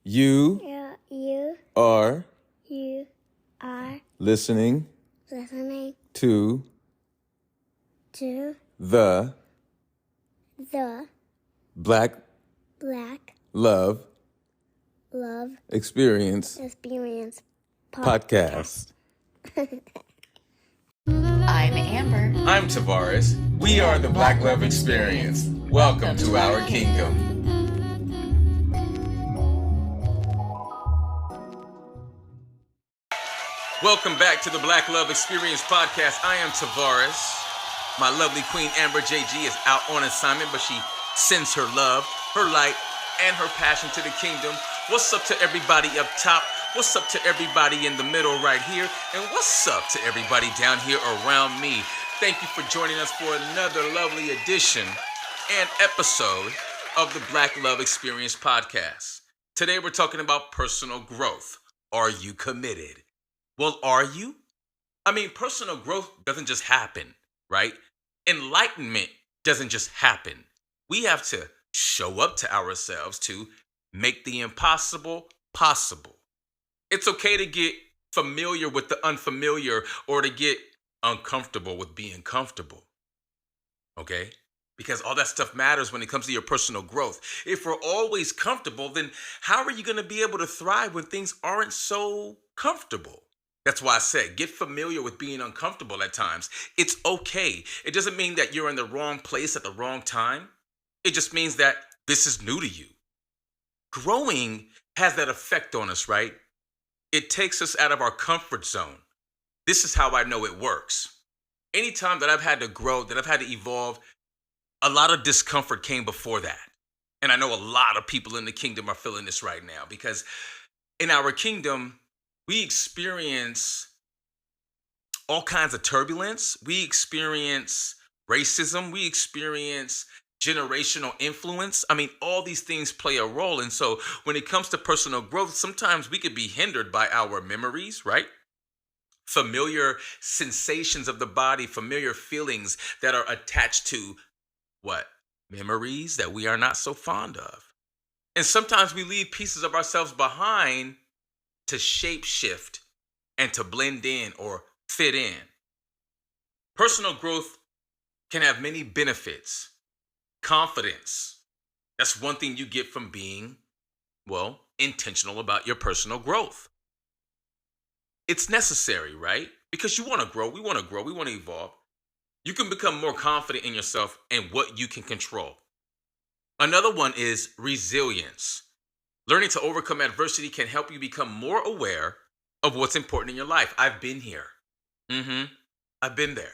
You You are you are listening listening to to the the Black Black Love Love Experience Experience Podcast. I'm Amber. I'm Tavares. We are the Black Love Experience. Welcome to our kingdom. Welcome back to the Black Love Experience Podcast. I am Tavares. My lovely queen Amber JG is out on assignment, but she sends her love, her light, and her passion to the kingdom. What's up to everybody up top? What's up to everybody in the middle right here? And what's up to everybody down here around me? Thank you for joining us for another lovely edition and episode of the Black Love Experience Podcast. Today we're talking about personal growth. Are you committed? Well, are you? I mean, personal growth doesn't just happen, right? Enlightenment doesn't just happen. We have to show up to ourselves to make the impossible possible. It's okay to get familiar with the unfamiliar or to get uncomfortable with being comfortable, okay? Because all that stuff matters when it comes to your personal growth. If we're always comfortable, then how are you going to be able to thrive when things aren't so comfortable? That's why I said get familiar with being uncomfortable at times. It's okay. It doesn't mean that you're in the wrong place at the wrong time. It just means that this is new to you. Growing has that effect on us, right? It takes us out of our comfort zone. This is how I know it works. Anytime that I've had to grow, that I've had to evolve, a lot of discomfort came before that. And I know a lot of people in the kingdom are feeling this right now because in our kingdom, we experience all kinds of turbulence. We experience racism. We experience generational influence. I mean, all these things play a role. And so when it comes to personal growth, sometimes we could be hindered by our memories, right? Familiar sensations of the body, familiar feelings that are attached to what? Memories that we are not so fond of. And sometimes we leave pieces of ourselves behind to shape shift and to blend in or fit in. Personal growth can have many benefits. Confidence. That's one thing you get from being, intentional about your personal growth. It's necessary, right? Because you want to grow. We want to grow. We want to evolve. You can become more confident in yourself and what you can control. Another one is resilience. Learning to overcome adversity can help you become more aware of what's important in your life. I've been here. I've been there.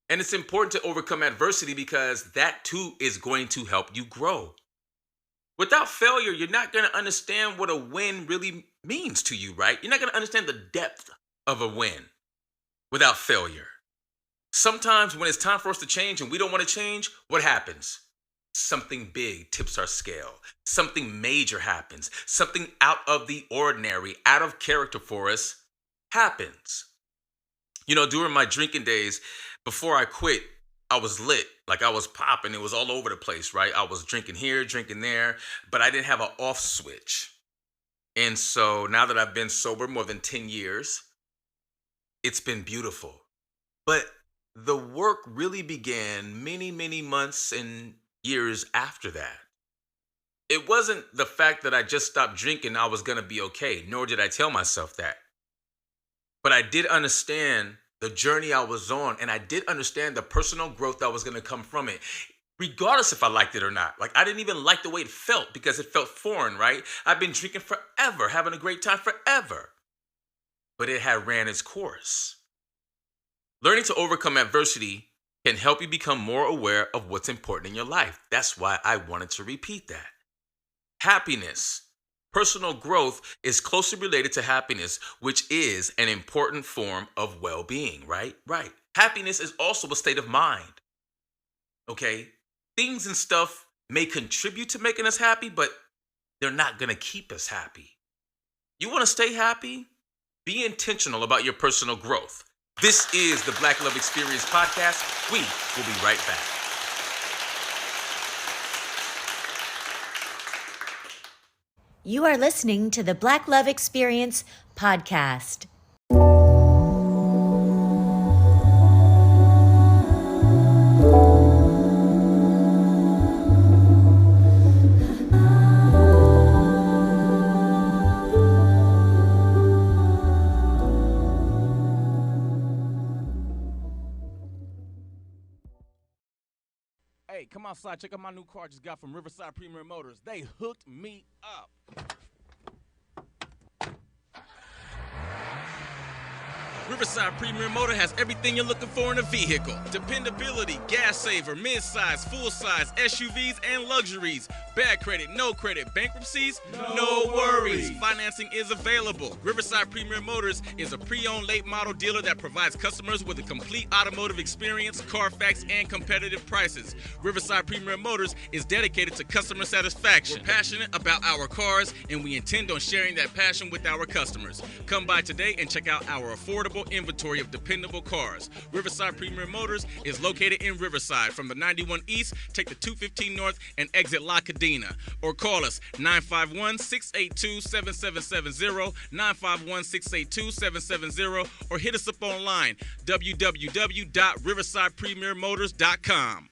And it's important to overcome adversity because that too is going to help you grow. Without failure, you're not going to understand what a win really means to you, right? You're not going to understand the depth of a win without failure. Sometimes when it's time for us to change and we don't want to change, what happens? Something big tips our scale. Something major happens. Something out of the ordinary, out of character for us happens. You know, during my drinking days, before I quit, I was lit. Like I was popping. It was all over the place, right? I was drinking here, drinking there, but I didn't have an off switch. And so now that I've been sober more than 10 years, it's been beautiful. But the work really began many, many months and years after that. It wasn't the fact that I just stopped drinking, I was going to be okay, nor did I tell myself that. But I did understand the journey I was on, and I did understand the personal growth that was going to come from it, regardless if I liked it or not. Like, I didn't even like the way it felt because it felt foreign, right? I've been drinking forever, having a great time forever. But it had ran its course. Learning to overcome adversity can help you become more aware of what's important in your life. That's why I wanted to repeat that. Happiness. Personal growth is closely related to happiness, which is an important form of well-being, right? Right. Happiness is also a state of mind. Okay? Things and stuff may contribute to making us happy, but they're not going to keep us happy. You want to stay happy? Be intentional about your personal growth. This is the Black Love Experience Podcast. We will be right back. You are listening to the Black Love Experience podcast. Hey, come outside. Check out my new car I just got from Riverside Premier Motors. They hooked me up. Riverside Premier Motor has everything you're looking for in a vehicle. Dependability, gas saver, mid-size, full-size, SUVs, and luxuries. Bad credit, no credit, bankruptcies, no worries. Financing is available. Riverside Premier Motors is a pre-owned late model dealer that provides customers with a complete automotive experience, Carfax, and competitive prices. Riverside Premier Motors is dedicated to customer satisfaction. We're passionate about our cars, and we intend on sharing that passion with our customers. Come by today and check out our affordable inventory of dependable cars. Riverside Premier Motors is located in Riverside. From the 91 East, take the 215 North and exit La Cadena. Or call us 951-682-7770, 951-682-7770, or hit us up online, www.riversidepremiermotors.com.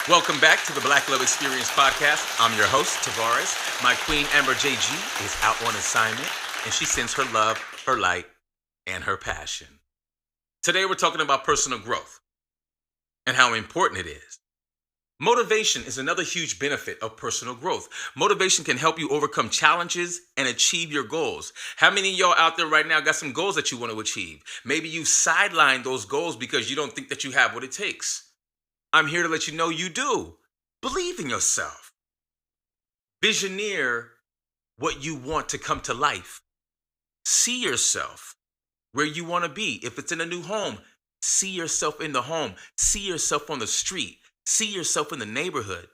Welcome back to the Black Love Experience podcast. I'm your host, Tavares. My queen, Amber JG, is out on assignment, and she sends her love, her light, and her passion. Today we're talking about personal growth and how important it is. Motivation is another huge benefit of personal growth. Motivation can help you overcome challenges and achieve your goals. How many of y'all out there right now got some goals that you want to achieve? Maybe you've sidelined those goals because you don't think that you have what it takes. I'm here to let you know you do. Believe in yourself. Visioneer what you want to come to life. See yourself where you want to be. If it's in a new home, see yourself in the home. See yourself on the street. See yourself in the neighborhood.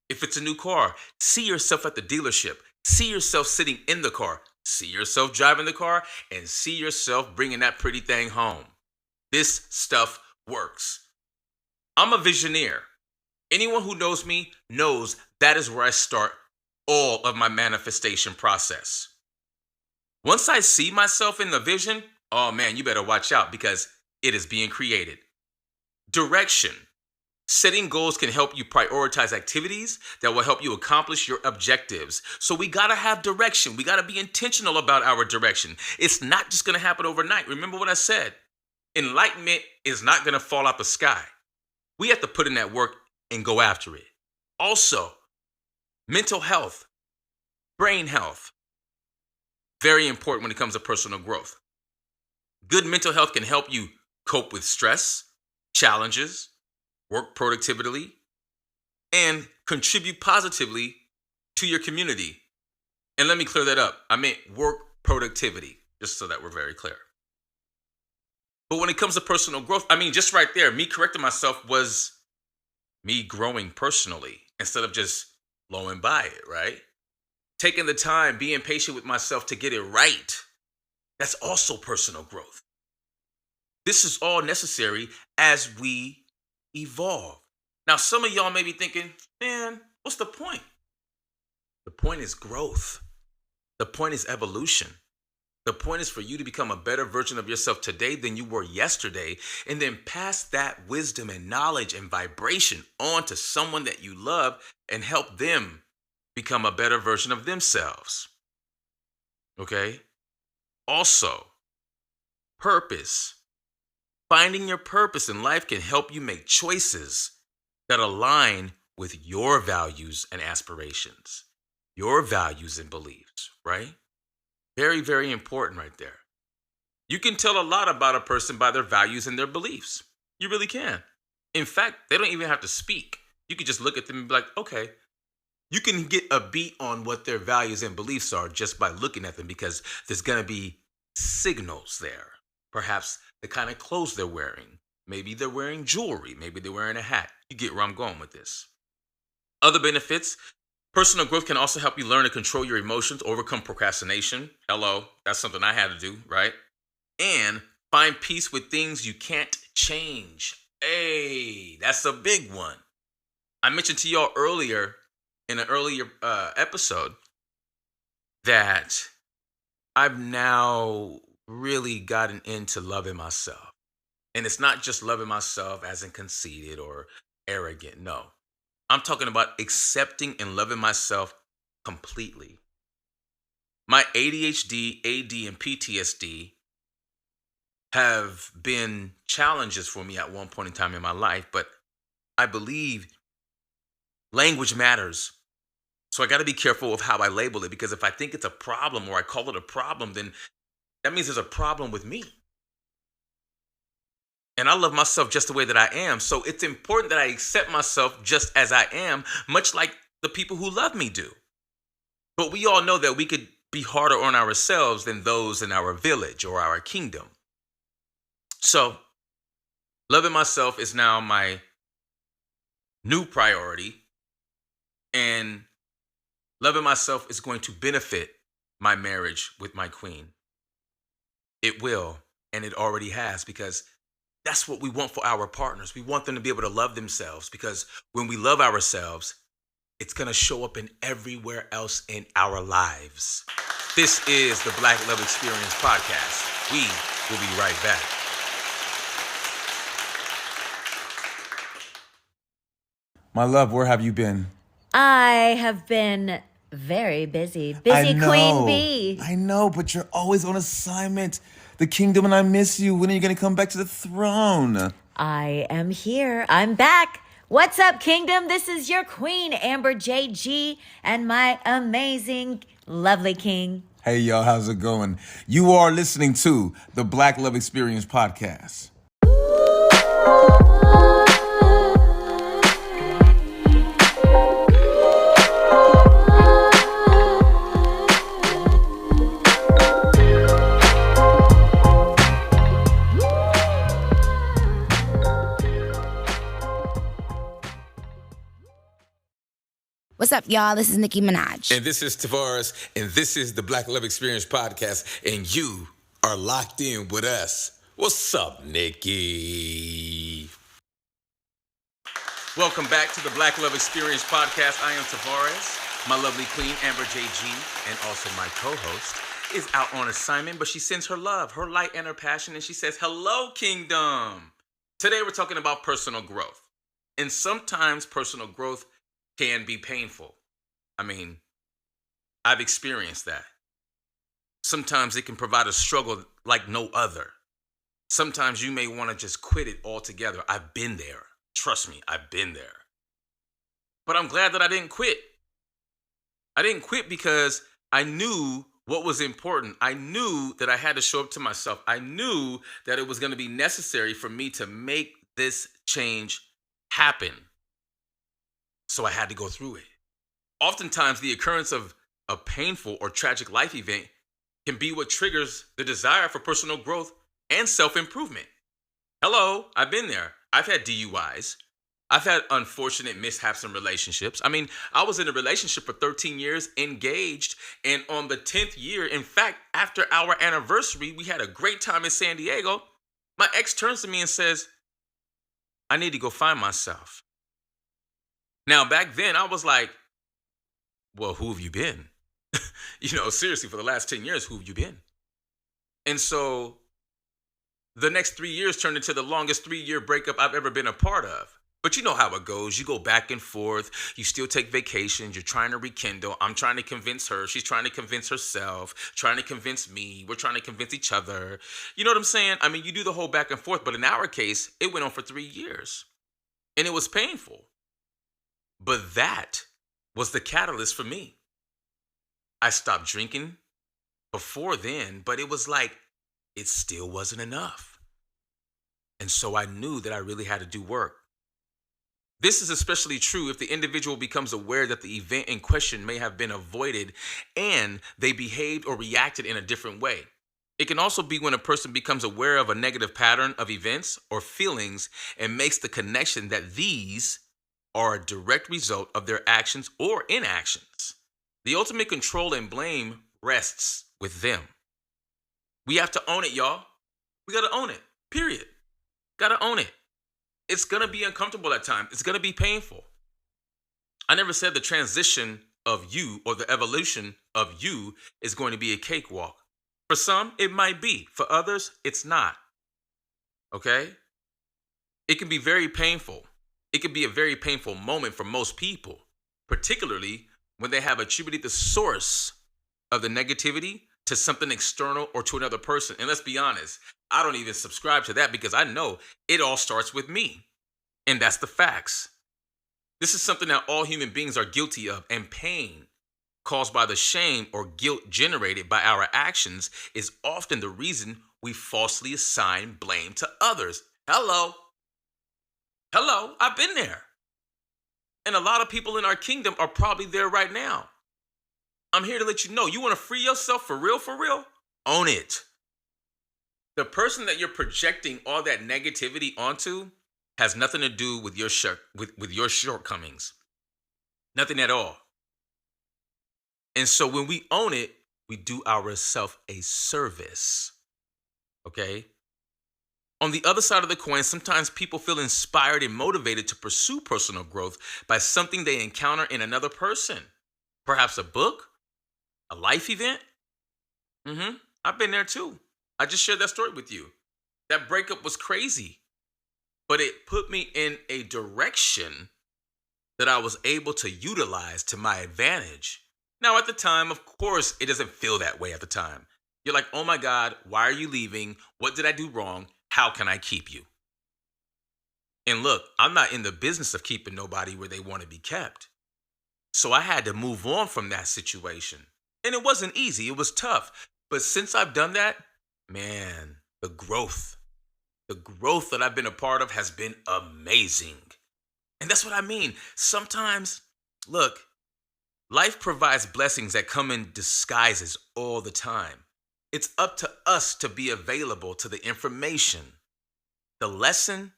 If it's a new car, see yourself at the dealership. See yourself sitting in the car. See yourself driving the car, and see yourself bringing that pretty thing home. This stuff works. I'm a visioneer. Anyone who knows me knows that is where I start all of my manifestation process. Once I see myself in the vision, oh man, you better watch out because it is being created. Direction. Setting goals can help you prioritize activities that will help you accomplish your objectives. So we got to have direction. We got to be intentional about our direction. It's not just going to happen overnight. Remember what I said. Enlightenment is not going to fall out the sky. We have to put in that work and go after it. Also, mental health, brain health, very important when it comes to personal growth. Good mental health can help you cope with stress, challenges, work productively, and contribute positively to your community. And let me clear that up. I meant work productivity, just so that we're very clear. But when it comes to personal growth, just right there, me correcting myself was me growing personally instead of just blowing by it, right? Taking the time, being patient with myself to get it right. That's also personal growth. This is all necessary as we evolve. Now, some of y'all may be thinking, man, what's the point? The point is growth. The point is evolution. The point is for you to become a better version of yourself today than you were yesterday, and then pass that wisdom and knowledge and vibration on to someone that you love and help them become a better version of themselves. Okay? Also, purpose. Finding your purpose in life can help you make choices that align with your values and aspirations, your values and beliefs, right? Very, very important right there. You can tell a lot about a person by their values and their beliefs. You really can. In fact, they don't even have to speak. You can just look at them and be like, okay. You can get a beat on what their values and beliefs are just by looking at them because there's going to be signals there. Perhaps the kind of clothes they're wearing. Maybe they're wearing jewelry. Maybe they're wearing a hat. You get where I'm going with this. Other benefits. Personal growth can also help you learn to control your emotions, overcome procrastination. Hello, that's something I had to do, right? And find peace with things you can't change. Hey, that's a big one. I mentioned to y'all earlier in an earlier episode that I've now really gotten into loving myself. And it's not just loving myself as in conceited or arrogant. No, I'm talking about accepting and loving myself completely. My ADHD, AD, and PTSD have been challenges for me at one point in time in my life, but I believe language matters. So I got to be careful of how I label it, because if I think it's a problem or I call it a problem, then that means there's a problem with me. And I love myself just the way that I am. So it's important that I accept myself just as I am, much like the people who love me do. But we all know that we could be harder on ourselves than those in our village or our kingdom. So loving myself is now my new priority. And loving myself is going to benefit my marriage with my queen. It will, and it already has, because that's what we want for our partners. We want them to be able to love themselves, because when we love ourselves, it's going to show up in everywhere else in our lives. This is the Black Love Experience Podcast. We will be right back. My love, where have you been? I have been very busy. Busy Queen Bee. I know, but you're always on assignment. The kingdom and I miss you. When are you going to come back to the throne? I am here. I'm back. What's up, Kingdom? This is your Queen, Amber JG, and my amazing, lovely king. Hey, y'all, how's it going? You are listening to the Black Love Experience Podcast. What's up, y'all? This is Nicki Minaj. And this is Tavares, and this is the Black Love Experience Podcast, and you are locked in with us. What's up, Nikki? Welcome back to the Black Love Experience Podcast. I am Tavares. My lovely queen, Amber JG, and also my co-host, is out on assignment, but she sends her love, her light, and her passion, and she says, hello, kingdom. Today, we're talking about personal growth. And sometimes personal growth can be painful. I mean, I've experienced that. Sometimes it can provide a struggle like no other. Sometimes you may want to just quit it altogether. I've been there. Trust me, I've been there. But I'm glad that I didn't quit. I didn't quit because I knew what was important. I knew that I had to show up to myself. I knew that it was going to be necessary for me to make this change happen. So I had to go through it. Oftentimes, the occurrence of a painful or tragic life event can be what triggers the desire for personal growth and self-improvement. Hello, I've been there. I've had DUIs. I've had unfortunate mishaps in relationships. I mean, I was in a relationship for 13 years, engaged, and on the 10th year, in fact, after our anniversary, we had a great time in San Diego. My ex turns to me and says, I need to go find myself. Now, back then, I was like, well, who have you been? Seriously, for the last 10 years, who have you been? And so the next 3 years turned into the longest 3-year breakup I've ever been a part of. But you know how it goes. You go back and forth. You still take vacations. You're trying to rekindle. I'm trying to convince her. She's trying to convince herself, trying to convince me. We're trying to convince each other. You know what I'm saying? I mean, you do the whole back and forth. But in our case, it went on for 3 years. And it was painful. But that was the catalyst for me. I stopped drinking before then, but it was like it still wasn't enough. And so I knew that I really had to do work. This is especially true if the individual becomes aware that the event in question may have been avoided and they behaved or reacted in a different way. It can also be when a person becomes aware of a negative pattern of events or feelings and makes the connection that these are a direct result of their actions or inactions. The ultimate control and blame rests with them. We have to own it, y'all. We got to own it, period. Got to own it. It's going to be uncomfortable at times. It's going to be painful. I never said the transition of you or the evolution of you is going to be a cakewalk. For some, it might be. For others, it's not. Okay? It can be very painful. It can be a very painful moment for most people, particularly when they have attributed the source of the negativity to something external or to another person. And let's be honest, I don't even subscribe to that because I know it all starts with me. And that's the facts. This is something that all human beings are guilty of, and pain caused by the shame or guilt generated by our actions is often the reason we falsely assign blame to others. Hello, I've been there. And a lot of people in our kingdom are probably there right now. I'm here to let you know, you want to free yourself for real? Own it. The person that you're projecting all that negativity onto has nothing to do with your shortcomings. Nothing at all. And so when we own it, we do ourselves a service. Okay? On the other side of the coin, sometimes people feel inspired and motivated to pursue personal growth by something they encounter in another person. Perhaps a book, a life event. I've been there too. I just shared that story with you. That breakup was crazy, but it put me in a direction that I was able to utilize to my advantage. Now, at the time, of course, it doesn't feel that way at the time. You're like, oh my God, why are you leaving? What did I do wrong? How can I keep you? And look, I'm not in the business of keeping nobody where they want to be kept. So I had to move on from that situation. And it wasn't easy. It was tough. But since I've done that, man, the growth that I've been a part of has been amazing. And that's what I mean. Sometimes, look, life provides blessings that come in disguises all the time. It's up to us to be available to the information, the lesson,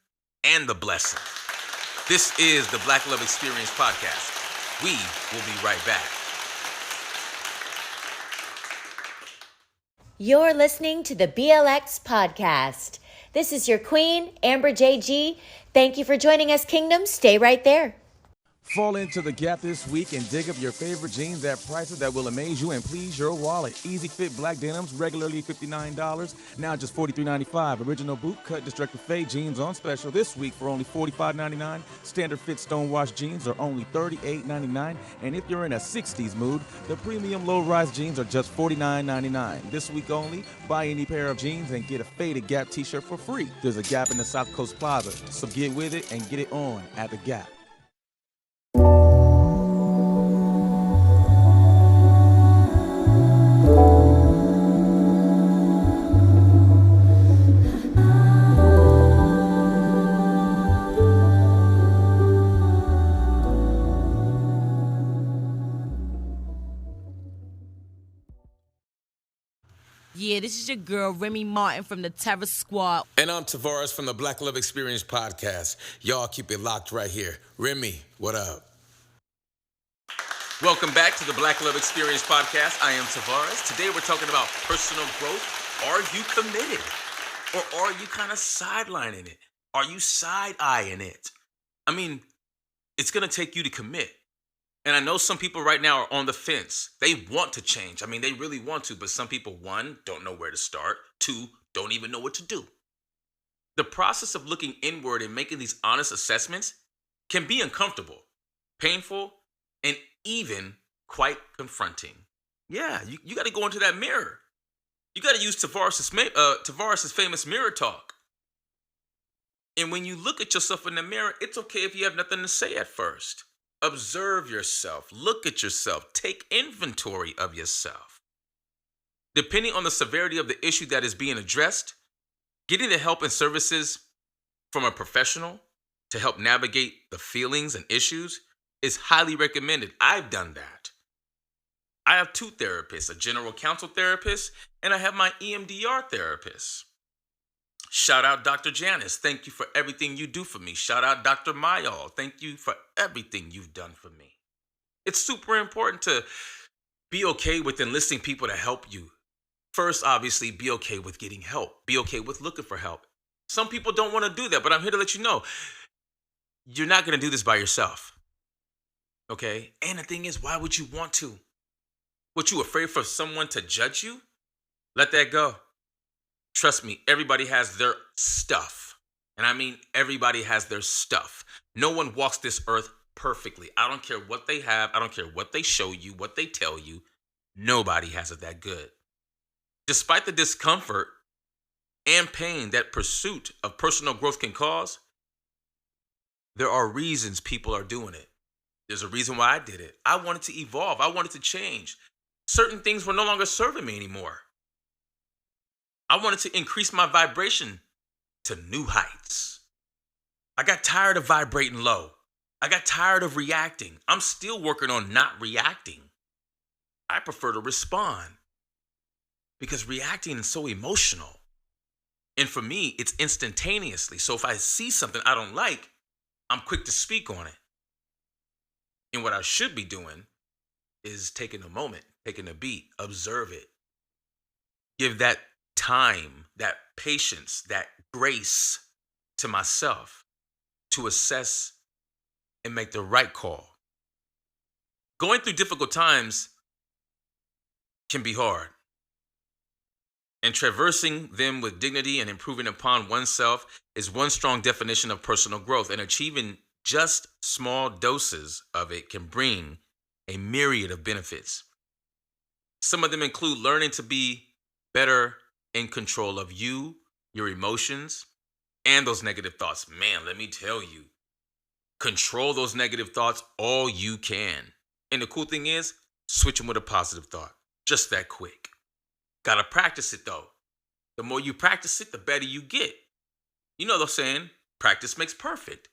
and the blessing. This is the Black Love Experience Podcast. We will be right back. You're listening to the BLX Podcast. This is your queen, Amber JG. Thank you for joining us, Kingdom. Stay right there. Fall into the Gap this week and dig up your favorite jeans at prices that will amaze you and please your wallet. Easy fit black denims, regularly $59, now just $43.95. Original boot cut Destructor Fade jeans on special this week for only $45.99. Standard fit Stonewash jeans are only $38.99. And if you're in a 60s mood, the premium low-rise jeans are just $49.99. This week only, buy any pair of jeans and get a faded Gap t-shirt for free. There's a Gap in the South Coast Plaza, so get with it and get it on at the Gap. Yeah, this is your girl, Remy Martin from the Terror Squad. And I'm Tavares from the Black Love Experience Podcast. Y'all keep it locked right here. Remy, what up? Welcome back to the Black Love Experience Podcast. I am Tavares. Today we're talking about personal growth. Are you committed? Or are you kind of sidelining it? Are you side-eyeing it? I mean, it's going to take you to commit. And I know some people right now are on the fence. They want to change. I mean, they really want to, but some people, one, don't know where to start. Two, don't even know what to do. The process of looking inward and making these honest assessments can be uncomfortable, painful, and even quite confronting. Yeah, you got to go into that mirror. You got to use Tavares' famous mirror talk. And when you look at yourself in the mirror, it's okay if you have nothing to say at first. Observe yourself, look at yourself, take inventory of yourself. Depending on the severity of the issue that is being addressed, getting the help and services from a professional to help navigate the feelings and issues is highly recommended. I've done that. I have two therapists, a general counsel therapist, and I have my EMDR therapist. Shout out Dr. Janice. Thank you for everything you do for me. Shout out Dr. Mayal. Thank you for everything you've done for me. It's super important to be okay with enlisting people to help you. First, obviously, be okay with getting help. Be okay with looking for help. Some people don't want to do that, but I'm here to let you know, you're not going to do this by yourself. Okay? And the thing is, why would you want to? What, you afraid for someone to judge you? Let that go. Trust me, everybody has their stuff. And I mean, everybody has their stuff. No one walks this earth perfectly. I don't care what they have. I don't care what they show you, what they tell you. Nobody has it that good. Despite the discomfort and pain that pursuit of personal growth can cause, there are reasons people are doing it. There's a reason why I did it. I wanted to evolve. I wanted to change. Certain things were no longer serving me anymore. I wanted to increase my vibration to new heights. I got tired of vibrating low. I got tired of reacting. I'm still working on not reacting. I prefer to respond because reacting is so emotional. And for me, it's instantaneously. So if I see something I don't like, I'm quick to speak on it. And what I should be doing is taking a moment, taking a beat, observe it. Give that time, that patience, that grace to myself to assess and make the right call. Going through difficult times can be hard. And traversing them with dignity and improving upon oneself is one strong definition of personal growth. And achieving just small doses of it can bring a myriad of benefits. Some of them include learning to be better in control of you, your emotions, and those negative thoughts. Man, let me tell you, control those negative thoughts all you can. And the cool thing is, switch them with a positive thought. Just that quick. Gotta practice it though. The more you practice it, the better you get. You know the saying, practice makes perfect.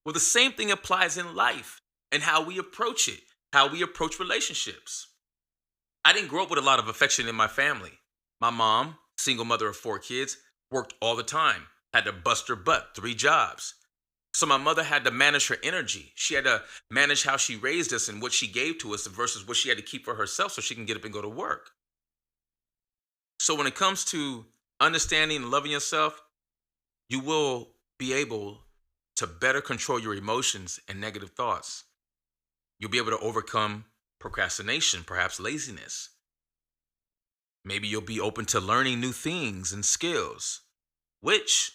Well, the same thing applies in life and how we approach it, how we approach relationships. I didn't grow up with a lot of affection in my family. My mom, single mother of 4 kids, worked all the time, had to bust her butt, 3 jobs. So my mother had to manage her energy. She had to manage how she raised us and what she gave to us versus what she had to keep for herself so she can get up and go to work. So when it comes to understanding and loving yourself, you will be able to better control your emotions and negative thoughts. You'll be able to overcome procrastination, perhaps laziness. Maybe you'll be open to learning new things and skills, which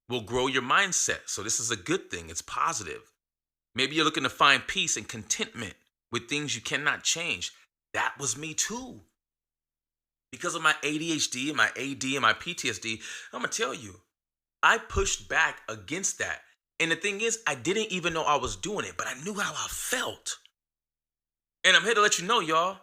will grow your mindset. So this is a good thing. It's positive. Maybe you're looking to find peace and contentment with things you cannot change. That was me too. Because of my ADHD and my AD and my PTSD, I'm going to tell you, I pushed back against that. And the thing is, I didn't even know I was doing it, but I knew how I felt. And I'm here to let you know, y'all.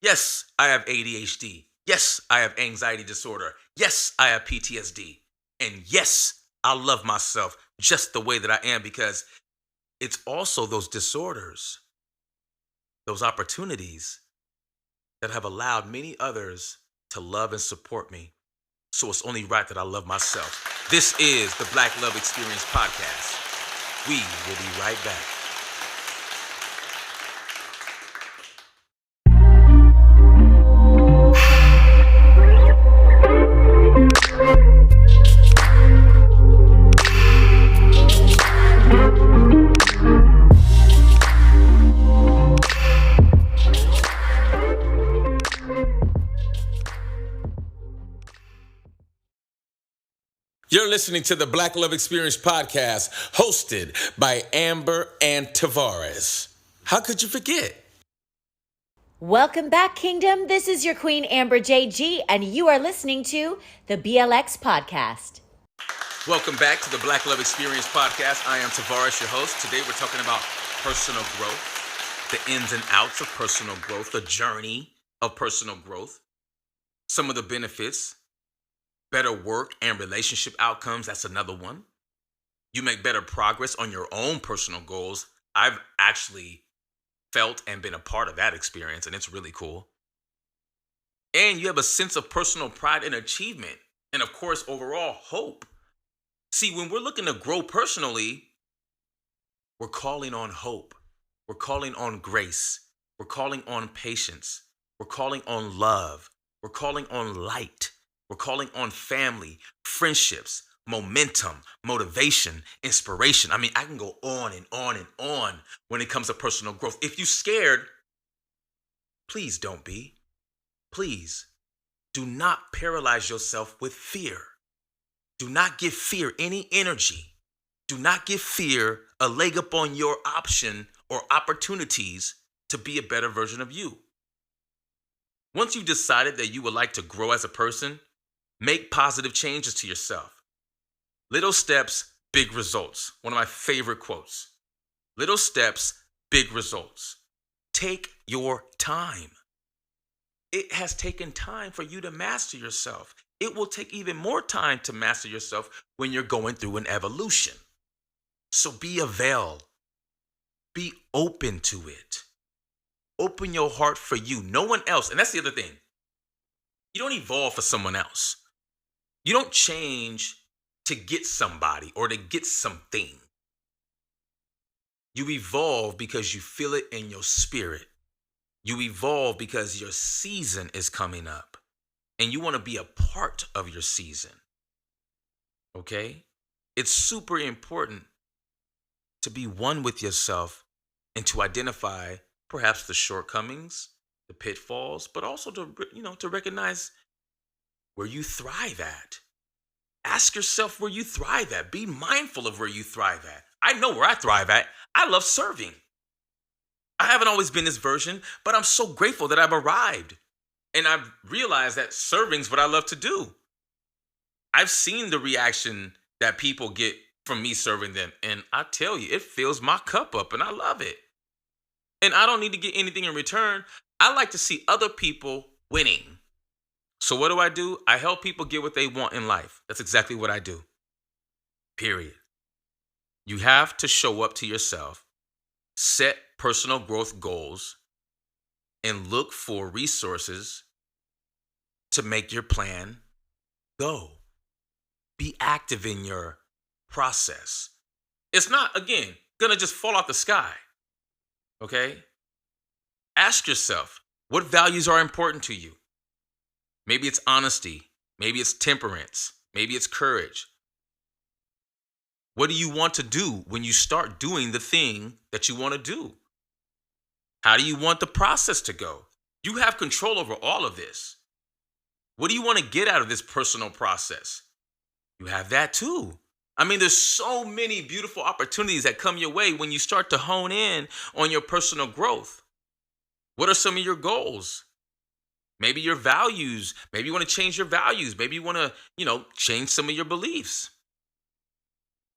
Yes, I have ADHD. Yes, I have anxiety disorder. Yes, I have PTSD. And yes, I love myself just the way that I am, because it's also those disorders, those opportunities that have allowed many others to love and support me. So it's only right that I love myself. This is the Black Love Experience Podcast. We will be right back. You're listening to the Black Love Experience Podcast, hosted by Amber and Tavares. How could you forget? Welcome back, Kingdom. This is your Queen, Amber JG, and you are listening to the BLX Podcast. Welcome back to the Black Love Experience Podcast. I am Tavares, your host. Today we're talking about personal growth, the ins and outs of personal growth, the journey of personal growth, some of the benefits, better work and relationship outcomes. That's another one. You make better progress on your own personal goals. I've actually felt and been a part of that experience, and it's really cool. And you have a sense of personal pride and achievement. And of course, overall hope. See, when we're looking to grow personally, we're calling on hope. We're calling on grace. We're calling on patience. We're calling on love. We're calling on light. We're calling on family, friendships, momentum, motivation, inspiration. I mean, I can go on and on and on when it comes to personal growth. If you're scared, please don't be. Please do not paralyze yourself with fear. Do not give fear any energy. Do not give fear a leg up on your option or opportunities to be a better version of you. Once you've decided that you would like to grow as a person, make positive changes to yourself. Little steps, big results. One of my favorite quotes. Little steps, big results. Take your time. It has taken time for you to master yourself. It will take even more time to master yourself when you're going through an evolution. So be available. Be open to it. Open your heart for you. No one else. And that's the other thing. You don't evolve for someone else. You don't change to get somebody or to get something. You evolve because you feel it in your spirit. You evolve because your season is coming up and you want to be a part of your season. Okay? It's super important to be one with yourself and to identify perhaps the shortcomings, the pitfalls, but also to recognize where you thrive at. Ask yourself where you thrive at. Be mindful of where you thrive at. I know where I thrive at. I love serving. I haven't always been this version, but I'm so grateful that I've arrived. And I've realized that serving's what I love to do. I've seen the reaction that people get from me serving them. And I tell you, it fills my cup up and I love it. And I don't need to get anything in return. I like to see other people winning. So what do? I help people get what they want in life. That's exactly what I do. Period. You have to show up to yourself, set personal growth goals, and look for resources to make your plan go. Be active in your process. It's not, again, gonna just fall out the sky. Okay? Ask yourself, what values are important to you? Maybe it's honesty. Maybe it's temperance. Maybe it's courage. What do you want to do when you start doing the thing that you want to do? How do you want the process to go? You have control over all of this. What do you want to get out of this personal process? You have that too. I mean, there's so many beautiful opportunities that come your way when you start to hone in on your personal growth. What are some of your goals? Maybe your values. Maybe you want to change your values. Maybe you want to, change some of your beliefs.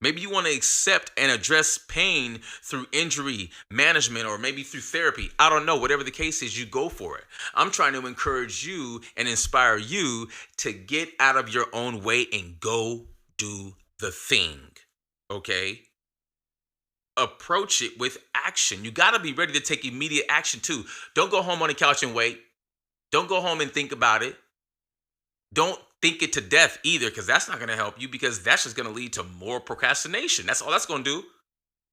Maybe you want to accept and address pain through injury management or maybe through therapy. I don't know. Whatever the case is, you go for it. I'm trying to encourage you and inspire you to get out of your own way and go do the thing. Okay? Approach it with action. You got to be ready to take immediate action too. Don't go home on the couch and wait. Don't go home and think about it. Don't think it to death either, because that's not going to help you, because that's just going to lead to more procrastination. That's all that's going to do.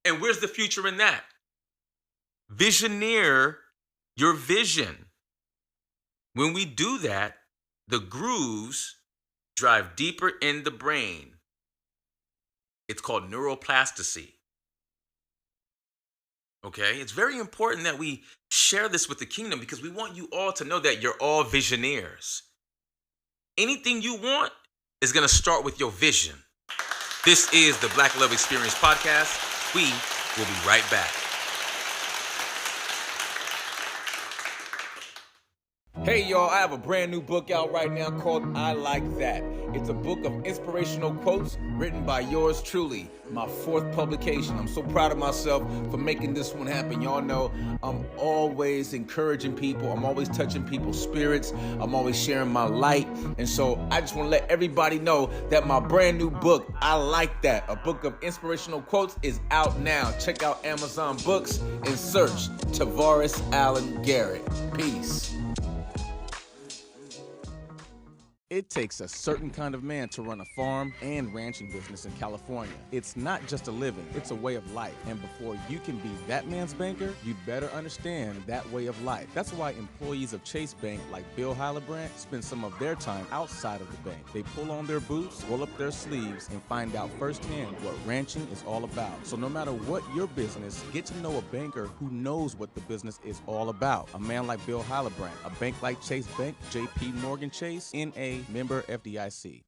And where's the future in that? Visioneer your vision. When we do that, the grooves drive deeper in the brain. It's called neuroplasticity. Okay? It's very important that we share this with the kingdom because we want you all to know that you're all visioneers. Anything you want is going to start with your vision. This is the Black Love Experience podcast. We will be right back. Hey y'all, I have a brand new book out right now called I Like That. It's a book of inspirational quotes written by yours truly, my 4th publication. I'm so proud of myself for making this one happen. Y'all know I'm always encouraging people. I'm always touching people's spirits. I'm always sharing my light. And so I just want to let everybody know that my brand new book, I Like That, a book of inspirational quotes, is out now. Check out Amazon Books and search Tavares Allen Garrett. Peace. It takes a certain kind of man to run a farm and ranching business in California. It's not just a living, it's a way of life. And before you can be that man's banker, you'd better understand that way of life. That's why employees of Chase Bank like Bill Heilebrandt spend some of their time outside of the bank. They pull on their boots, roll up their sleeves, and find out firsthand what ranching is all about. So no matter what your business, get to know a banker who knows what the business is all about. A man like Bill Heilebrandt, a bank like Chase Bank, JP Morgan Chase, N.A. member FDIC.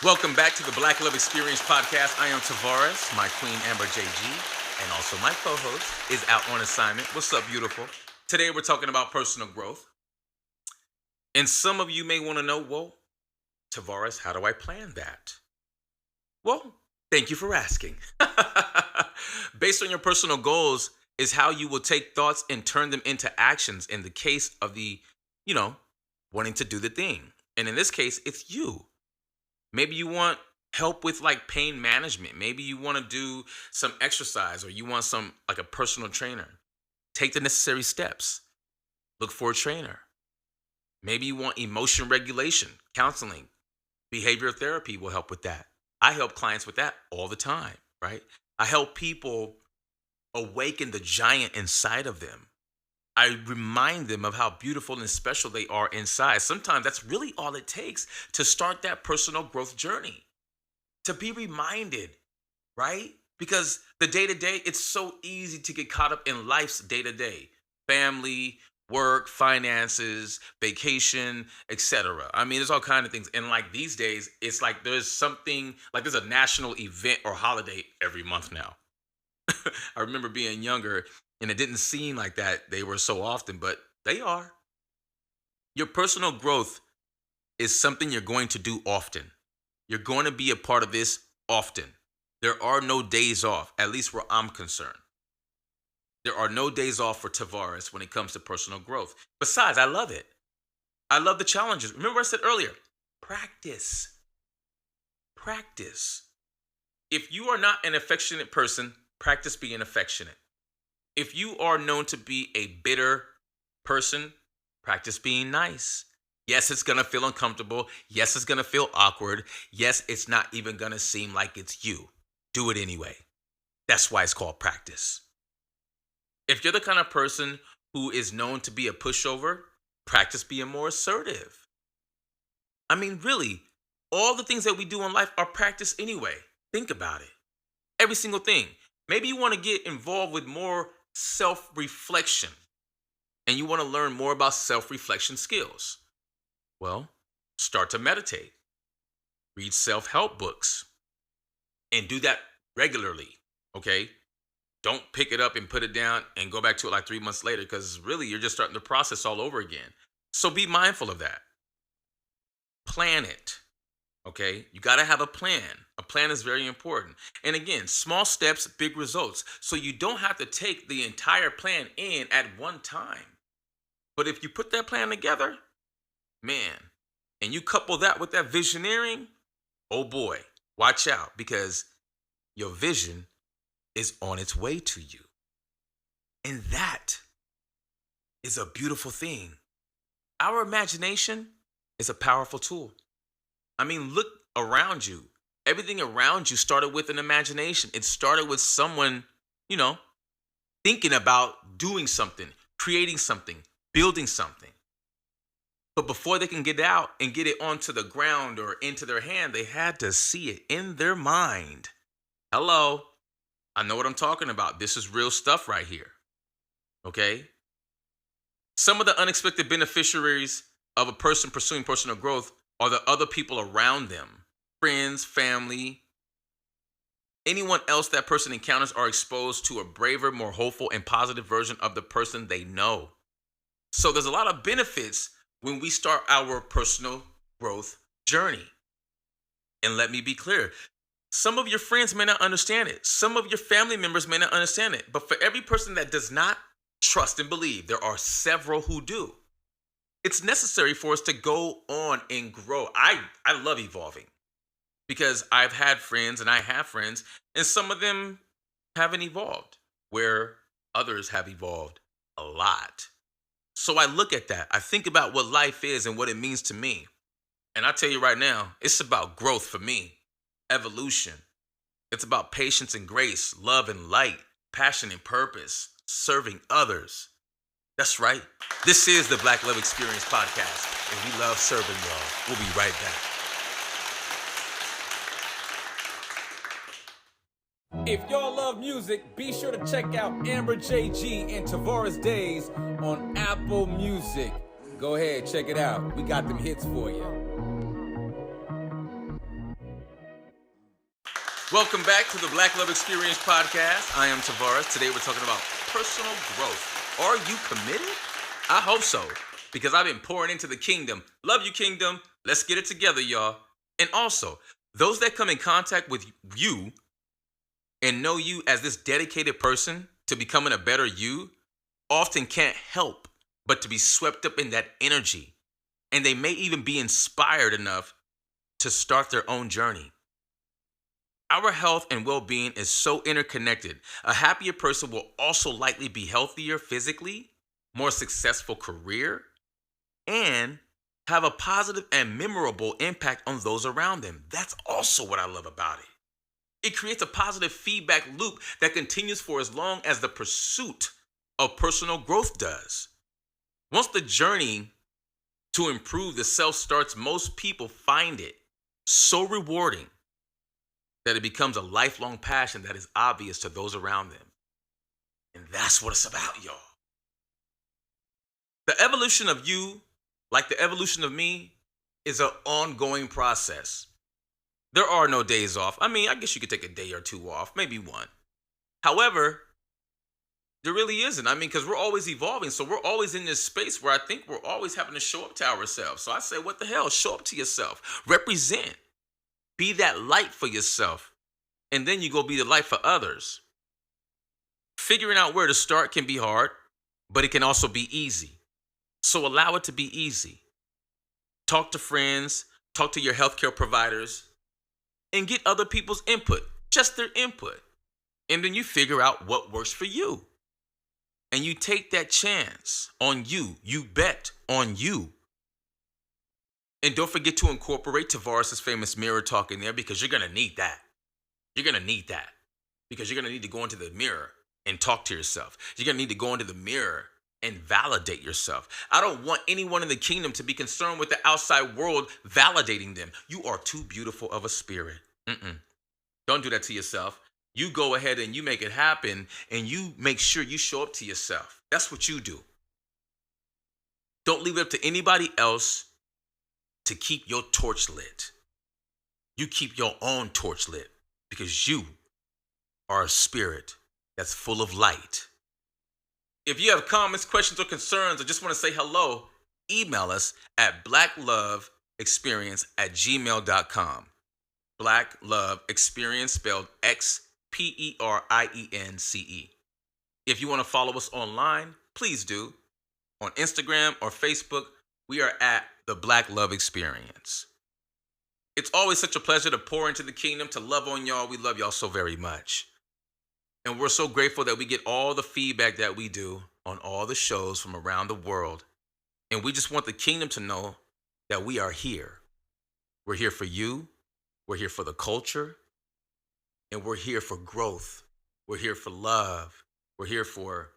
Welcome back to the Black Love Experience podcast. I am Tavares, my queen Amber JG, and also my co-host is out on assignment. What's up, beautiful? Today we're talking about personal growth. And some of you may want to know, well, Tavares, how do I plan that? Well, thank you for asking. Based on your personal goals is how you will take thoughts and turn them into actions in the case of the, wanting to do the thing. And in this case, it's you. Maybe you want help with like pain management. Maybe you want to do some exercise or you want a personal trainer. Take the necessary steps. Look for a trainer. Maybe you want emotion regulation, counseling, behavioral therapy will help with that. I help clients with that all the time, right? I help people awaken the giant inside of them. I remind them of how beautiful and special they are inside. Sometimes that's really all it takes to start that personal growth journey. To be reminded, right? Because the day-to-day, it's so easy to get caught up in life's day-to-day. Family, work, finances, vacation, etc. I mean, there's all kinds of things. And like these days, it's like there's a national event or holiday every month now. I remember being younger and it didn't seem like that they were so often, but they are. Your personal growth is something you're going to do often. You're going to be a part of this often. There are no days off, at least where I'm concerned. There are no days off for Tavares when it comes to personal growth. Besides, I love it. I love the challenges. Remember I said earlier, practice. Practice. If you are not an affectionate person, practice being affectionate. If you are known to be a bitter person, practice being nice. Yes, it's going to feel uncomfortable. Yes, it's going to feel awkward. Yes, it's not even going to seem like it's you. Do it anyway. That's why it's called practice. If you're the kind of person who is known to be a pushover, practice being more assertive. I mean, really, all the things that we do in life are practice anyway. Think about it. Every single thing. Maybe you want to get involved with more self-reflection and you want to learn more about self-reflection skills. Well, start to meditate. Read self-help books and do that regularly, okay? Don't pick it up and put it down and go back to it like 3 months later because really you're just starting the process all over again. So be mindful of that. Plan it. Okay, you got to have a plan. A plan is very important. And again, small steps, big results. So you don't have to take the entire plan in at one time. But if you put that plan together, man, and you couple that with that visioneering, oh boy, watch out because your vision is on its way to you. And that is a beautiful thing. Our imagination is a powerful tool. I mean, look around you. Everything around you started with an imagination. It started with someone, thinking about doing something, creating something, building something. But before they can get out and get it onto the ground or into their hand, they had to see it in their mind. Hello, I know what I'm talking about. This is real stuff right here. Okay? Some of the unexpected beneficiaries of a person pursuing personal growth are the other people around them, friends, family, anyone else that person encounters are exposed to a braver, more hopeful, and positive version of the person they know. So there's a lot of benefits when we start our personal growth journey. And let me be clear, some of your friends may not understand it. Some of your family members may not understand it. But for every person that does not trust and believe, there are several who do. It's necessary for us to go on and grow. I love evolving because I've had friends and I have friends and some of them haven't evolved where others have evolved a lot. So I look at that. I think about what life is and what it means to me. And I tell you right now, it's about growth for me, evolution. It's about patience and grace, love and light, passion and purpose, serving others. That's right. This is the Black Love Experience podcast, and we love serving y'all. We'll be right back. If y'all love music, be sure to check out Amber JG and Tavares Days on Apple Music. Go ahead, check it out. We got them hits for you. Welcome back to the Black Love Experience podcast. I am Tavares. Today we're talking about personal growth. Are you committed? I hope so, because I've been pouring into the kingdom. Love you, kingdom. Let's get it together, y'all. And also, those that come in contact with you and know you as this dedicated person to becoming a better you often can't help but to be swept up in that energy. And they may even be inspired enough to start their own journey. Our health and well-being is so interconnected. A happier person will also likely be healthier physically, more successful career, and have a positive and memorable impact on those around them. That's also what I love about it. It creates a positive feedback loop that continues for as long as the pursuit of personal growth does. Once the journey to improve the self starts, most people find it so rewarding that it becomes a lifelong passion that is obvious to those around them. And that's what it's about, y'all. The evolution of you, like the evolution of me, is an ongoing process. There are no days off. I mean, I guess you could take a day or two off, maybe one. However, there really isn't. I mean, because we're always evolving. So we're always in this space where I think we're always having to show up to ourselves. So I say, what the hell? Show up to yourself. Represent. Be that light for yourself. And then you go be the light for others. Figuring out where to start can be hard, but it can also be easy. So allow it to be easy. Talk to friends, talk to your healthcare providers, and get other people's input, just their input. And then you figure out what works for you. And you take that chance on you. You bet on you. And don't forget to incorporate Tavares' famous mirror talk in there, because you're going to need that. You're going to need that. Because you're going to need to go into the mirror and talk to yourself. You're going to need to go into the mirror and validate yourself. I don't want anyone in the kingdom to be concerned with the outside world validating them. You are too beautiful of a spirit. Don't do that to yourself. You go ahead and you make it happen, and you make sure you show up to yourself. That's what you do. Don't leave it up to anybody else to keep your torch lit. You keep your own torch lit, because you are a spirit that's full of light. If you have comments, questions, or concerns, or just want to say hello, email us at blackloveexperience@gmail.com. Black Love Experience, spelled XPERIENCE. If you want to follow us online, please do. On Instagram or Facebook, we are at the Black Love Experience. It's always such a pleasure to pour into the kingdom, to love on y'all. We love y'all so very much. And we're so grateful that we get all the feedback that we do on all the shows from around the world. And we just want the kingdom to know that we are here. We're here for you. We're here for the culture. And we're here for growth. We're here for love. We're here for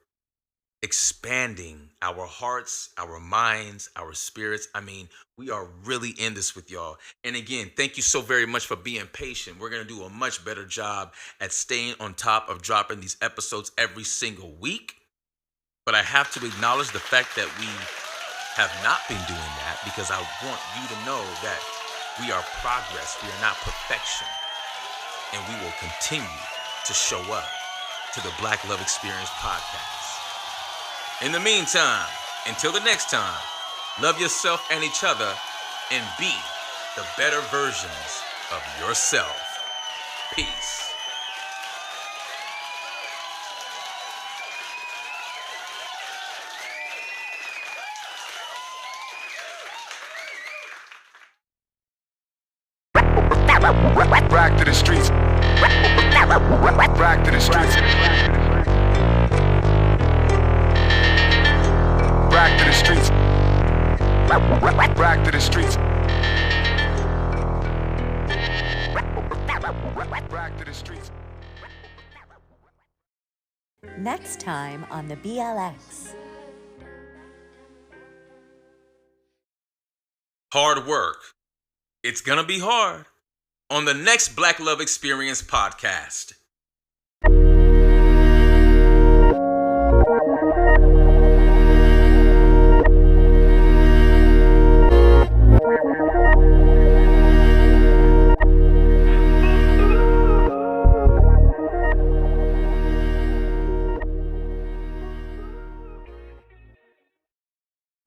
expanding our hearts, our minds, our spirits. I mean, we are really in this with y'all. And again, thank you so very much for being patient. We're going to do a much better job at staying on top of dropping these episodes every single week. But I have to acknowledge the fact that we have not been doing that, because I want you to know that we are progress. We are not perfection. And we will continue to show up to the Black Love Experience podcast. In the meantime, until the next time, love yourself and each other, and be the better versions of yourself. Peace. Back to the streets. Back to the streets. Back to the streets. Back to the streets. to the streets. Next time on the BLX. Hard work. It's gonna be hard. On the next Black Love Experience podcast.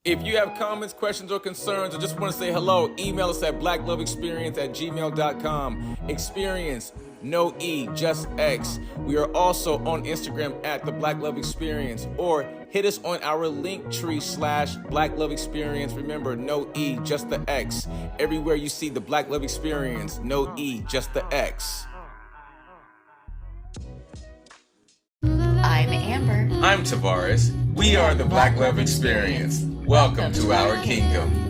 If you have comments, questions, or concerns, or just want to say hello, email us at blackloveexperience@gmail.com. Experience, no E, just X. We are also on Instagram at the Black Love Experience, or hit us on our link tree /Black Love Experience. Remember, no E, just the X. Everywhere you see the Black Love Experience, no E, just the X. I'm Amber. I'm Tavares. We are the Black Love Experience. Welcome to our kingdom.